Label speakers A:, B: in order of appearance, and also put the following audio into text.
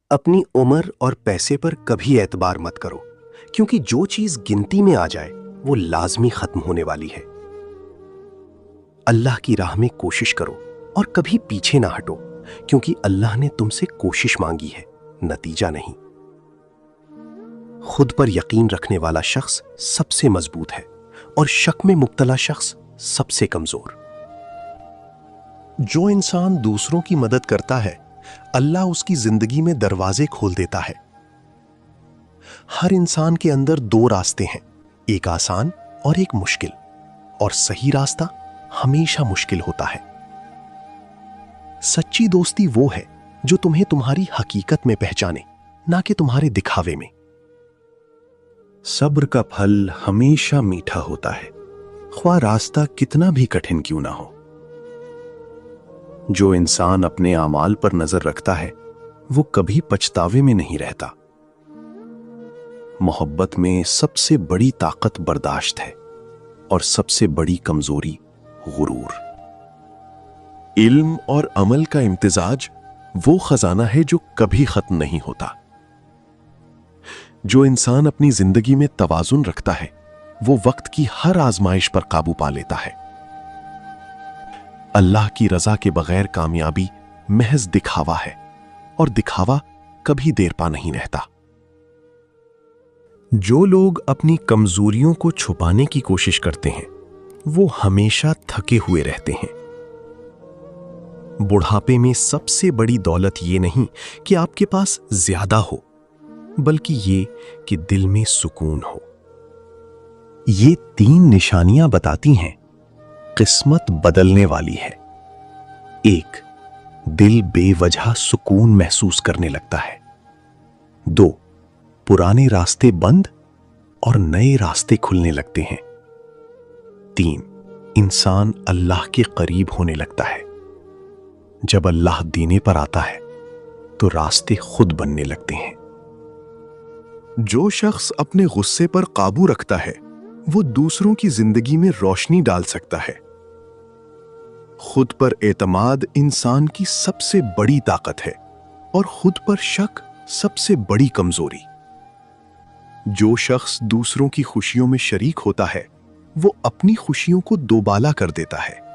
A: اپنی عمر اور پیسے پر کبھی اعتبار مت کرو، کیونکہ جو چیز گنتی میں آ جائے وہ لازمی ختم ہونے والی ہے۔ اللہ کی راہ میں کوشش کرو اور کبھی پیچھے نہ ہٹو، کیونکہ اللہ نے تم سے کوشش مانگی ہے، نتیجہ نہیں۔ خود پر یقین رکھنے والا شخص سب سے مضبوط ہے اور شک میں مبتلا شخص سب سے کمزور۔ جو انسان دوسروں کی مدد کرتا ہے، اللہ اس کی زندگی میں دروازے کھول دیتا ہے۔ ہر انسان کے اندر دو راستے ہیں، ایک آسان اور ایک مشکل، اور صحیح راستہ ہمیشہ مشکل ہوتا ہے۔ سچی دوستی وہ ہے جو تمہیں تمہاری حقیقت میں پہچانے، نہ کہ تمہارے دکھاوے میں۔ صبر کا پھل ہمیشہ میٹھا ہوتا ہے، خواہ راستہ کتنا بھی کٹھن کیوں نہ ہو۔ جو انسان اپنے اعمال پر نظر رکھتا ہے وہ کبھی پچھتاوے میں نہیں رہتا۔ محبت میں سب سے بڑی طاقت برداشت ہے اور سب سے بڑی کمزوری غرور۔ علم اور عمل کا امتزاج وہ خزانہ ہے جو کبھی ختم نہیں ہوتا۔ جو انسان اپنی زندگی میں توازن رکھتا ہے وہ وقت کی ہر آزمائش پر قابو پا لیتا ہے۔ اللہ کی رضا کے بغیر کامیابی محض دکھاوا ہے، اور دکھاوا کبھی دیر پا نہیں رہتا۔ جو لوگ اپنی کمزوریوں کو چھپانے کی کوشش کرتے ہیں وہ ہمیشہ تھکے ہوئے رہتے ہیں۔ بڑھاپے میں سب سے بڑی دولت یہ نہیں کہ آپ کے پاس زیادہ ہو، بلکہ یہ کہ دل میں سکون ہو۔ یہ تین نشانیاں بتاتی ہیں قسمت بدلنے والی ہے۔ ایک، دل بے وجہ سکون محسوس کرنے لگتا ہے۔ دو، پرانے راستے بند اور نئے راستے کھلنے لگتے ہیں۔ تین، انسان اللہ کے قریب ہونے لگتا ہے۔ جب اللہ دینے پر آتا ہے تو راستے خود بننے لگتے ہیں۔ جو شخص اپنے غصے پر قابو رکھتا ہے وہ دوسروں کی زندگی میں روشنی ڈال سکتا ہے۔ خود پر اعتماد انسان کی سب سے بڑی طاقت ہے اور خود پر شک سب سے بڑی کمزوری۔ جو شخص دوسروں کی خوشیوں میں شریک ہوتا ہے وہ اپنی خوشیوں کو دوبالا کر دیتا ہے۔